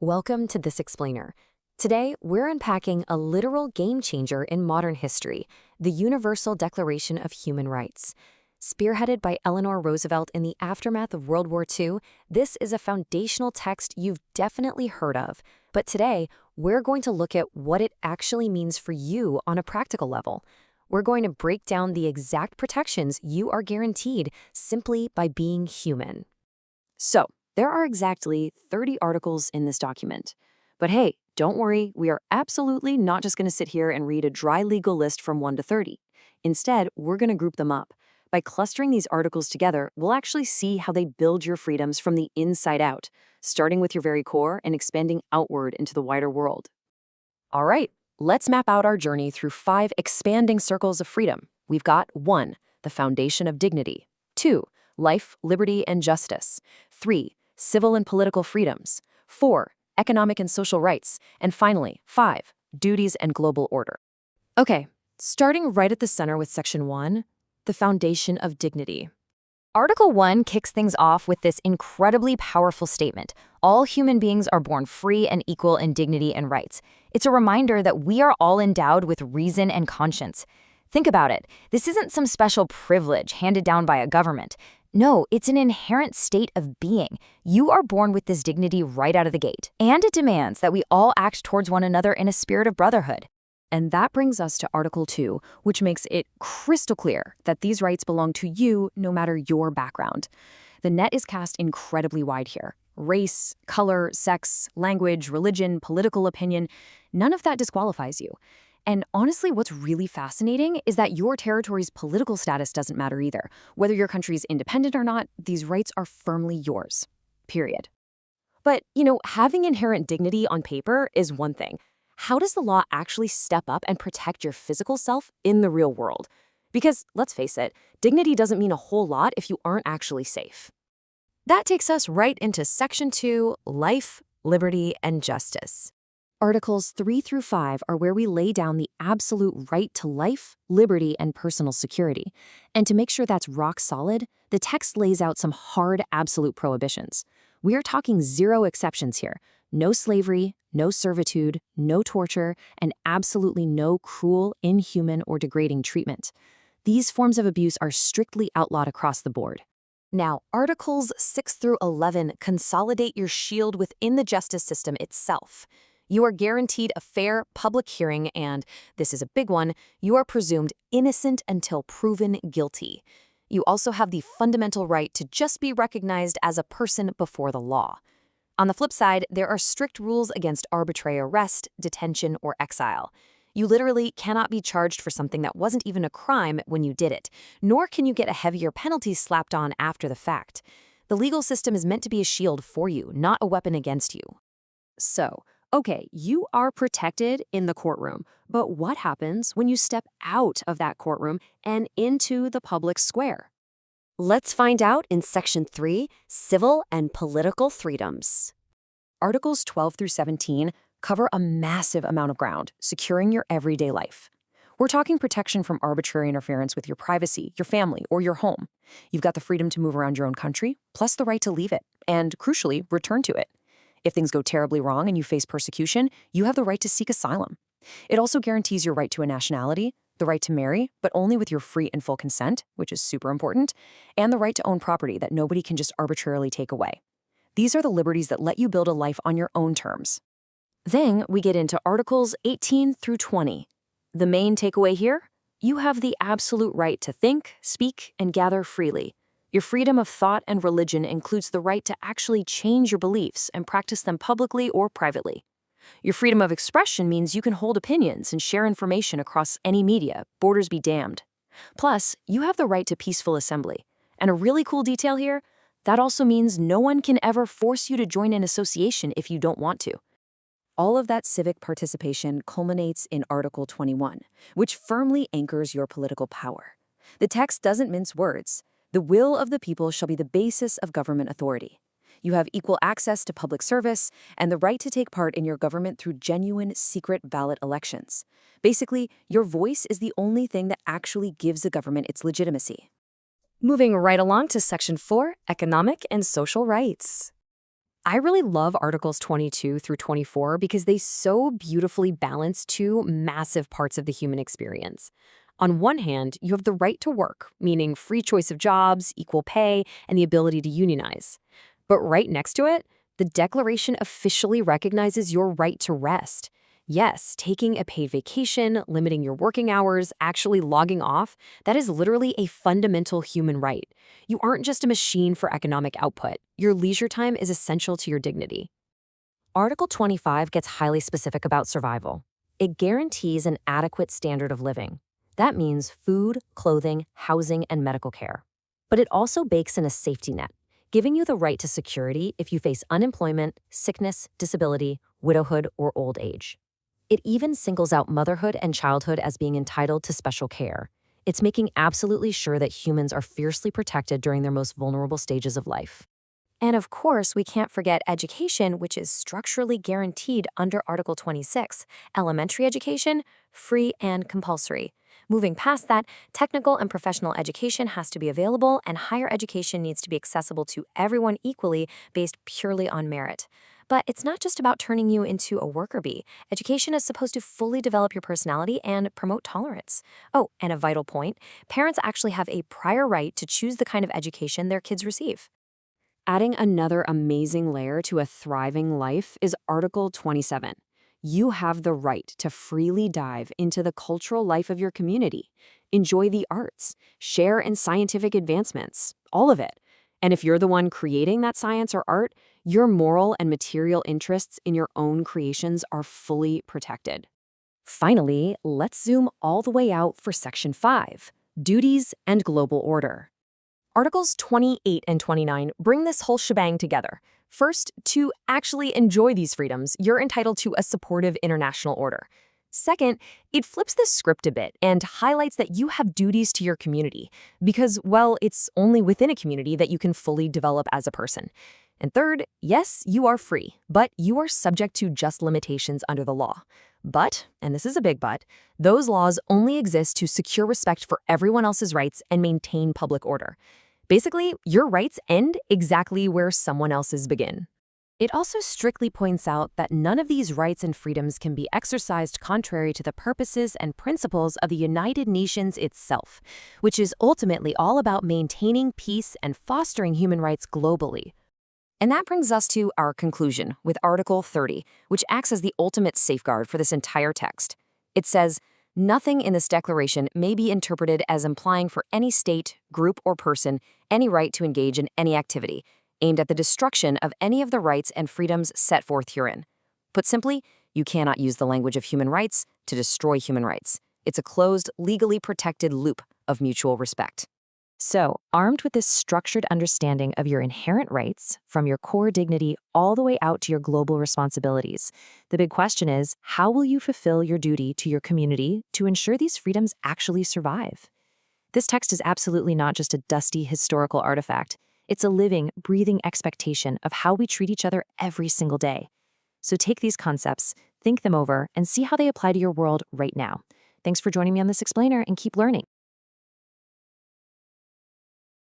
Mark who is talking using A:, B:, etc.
A: Welcome to This Explainer. Today, we're unpacking a literal game changer in modern history, the Universal Declaration of Human Rights. Spearheaded by Eleanor Roosevelt in the aftermath of World War II, this is a foundational text you've definitely heard of. But today, we're going to look at what it actually means for you on a practical level. We're going to break down the exact protections you are guaranteed simply by being human. So, there are exactly 30 articles in this document. But hey, don't worry, we are absolutely not just going to sit here and read a dry legal list from 1 to 30. Instead, we're going to group them up. By clustering these articles together, we'll actually see how they build your freedoms from the inside out, starting with your very core and expanding outward into the wider world. All right, let's map out our journey through 5 expanding circles of freedom. We've got 1, the foundation of dignity; 2, life, liberty, and justice; 3, civil and political freedoms; 4, economic and social rights; and finally, 5, duties and global order. Okay, starting right at the center with Section 1, the foundation of dignity. Article 1 kicks things off with this incredibly powerful statement: all human beings are born free and equal in dignity and rights. It's a reminder that we are all endowed with reason and conscience. Think about it. This isn't some special privilege handed down by a government. No, it's an inherent state of being. You are born with this dignity right out of the gate. And it demands that we all act towards one another in a spirit of brotherhood. And that brings us to Article 2, which makes it crystal clear that these rights belong to you no matter your background. The net is cast incredibly wide here. Race, color, sex, language, religion, political opinion, none of that disqualifies you. And honestly, what's really fascinating is that your territory's political status doesn't matter either. Whether your country's independent or not, these rights are firmly yours. Period. But, having inherent dignity on paper is one thing. How does the law actually step up and protect your physical self in the real world? Because, let's face it, dignity doesn't mean a whole lot if you aren't actually safe. That takes us right into Section 2, life, liberty, and justice. Articles 3 through 5 are where we lay down the absolute right to life, liberty, and personal security. And to make sure that's rock solid, the text lays out some hard absolute prohibitions. We are talking 0 exceptions here. No slavery, no servitude, no torture, and absolutely no cruel, inhuman, or degrading treatment. These forms of abuse are strictly outlawed across the board. Now, Articles 6 through 11 consolidate your shield within the justice system itself. You are guaranteed a fair public hearing and, this is a big one, you are presumed innocent until proven guilty. You also have the fundamental right to just be recognized as a person before the law. On the flip side, there are strict rules against arbitrary arrest, detention, or exile. You literally cannot be charged for something that wasn't even a crime when you did it, nor can you get a heavier penalty slapped on after the fact. The legal system is meant to be a shield for you, not a weapon against you. So, okay, you are protected in the courtroom, but what happens when you step out of that courtroom and into the public square? Let's find out in Section 3, Civil and Political Freedoms. Articles 12 through 17 cover a massive amount of ground, securing your everyday life. We're talking protection from arbitrary interference with your privacy, your family, or your home. You've got the freedom to move around your own country, plus the right to leave it, and crucially, return to it. If things go terribly wrong and you face persecution, you have the right to seek asylum. It also guarantees your right to a nationality, the right to marry, but only with your free and full consent, which is super important, and the right to own property that nobody can just arbitrarily take away. These are the liberties that let you build a life on your own terms. Then we get into Articles 18 through 20. The main takeaway here? You have the absolute right to think, speak, and gather freely. Your freedom of thought and religion includes the right to actually change your beliefs and practice them publicly or privately. Your freedom of expression means you can hold opinions and share information across any media, borders be damned. Plus, you have the right to peaceful assembly. And a really cool detail here, that also means no one can ever force you to join an association if you don't want to. All of that civic participation culminates in Article 21, which firmly anchors your political power. The text doesn't mince words. The will of the people shall be the basis of government authority. You have equal access to public service and the right to take part in your government through genuine secret ballot elections. Basically, your voice is the only thing that actually gives a government its legitimacy. Moving right along to Section 4, economic and social rights. I really love Articles 22 through 24 because they so beautifully balance two massive parts of the human experience. On one hand, you have the right to work, meaning free choice of jobs, equal pay, and the ability to unionize. But right next to it, the Declaration officially recognizes your right to rest. Yes, taking a paid vacation, limiting your working hours, actually logging off, that is literally a fundamental human right. You aren't just a machine for economic output. Your leisure time is essential to your dignity. Article 25 gets highly specific about survival. It guarantees an adequate standard of living. That means food, clothing, housing, and medical care. But it also bakes in a safety net, giving you the right to security if you face unemployment, sickness, disability, widowhood, or old age. It even singles out motherhood and childhood as being entitled to special care. It's making absolutely sure that humans are fiercely protected during their most vulnerable stages of life. And of course, we can't forget education, which is structurally guaranteed under Article 26. Elementary education, free and compulsory. Moving past that, technical and professional education has to be available, and higher education needs to be accessible to everyone equally based purely on merit. But it's not just about turning you into a worker bee. Education is supposed to fully develop your personality and promote tolerance. Oh, and a vital point, parents actually have a prior right to choose the kind of education their kids receive. Adding another amazing layer to a thriving life is Article 27. You have the right to freely dive into the cultural life of your community, enjoy the arts, share in scientific advancements, all of it. And if you're the one creating that science or art, your moral and material interests in your own creations are fully protected. Finally, let's zoom all the way out for Section 5, Duties and Global Order. Articles 28 and 29 bring this whole shebang together. First, to actually enjoy these freedoms, you're entitled to a supportive international order. Second, it flips the script a bit and highlights that you have duties to your community because, well, it's only within a community that you can fully develop as a person. And third, yes, you are free, but you are subject to just limitations under the law. But, and this is a big but, those laws only exist to secure respect for everyone else's rights and maintain public order. Basically, your rights end exactly where someone else's begin. It also strictly points out that none of these rights and freedoms can be exercised contrary to the purposes and principles of the United Nations itself, which is ultimately all about maintaining peace and fostering human rights globally. And that brings us to our conclusion with Article 30, which acts as the ultimate safeguard for this entire text. It says, nothing in this declaration may be interpreted as implying for any state, group, or person any right to engage in any activity aimed at the destruction of any of the rights and freedoms set forth herein. Put simply, you cannot use the language of human rights to destroy human rights. It's a closed, legally protected loop of mutual respect. So, armed with this structured understanding of your inherent rights, from your core dignity all the way out to your global responsibilities, the big question is, how will you fulfill your duty to your community to ensure these freedoms actually survive? This text is absolutely not just a dusty historical artifact. It's a living, breathing expectation of how we treat each other every single day. So take these concepts, think them over, and see how they apply to your world right now. Thanks for joining me on this explainer, and keep learning.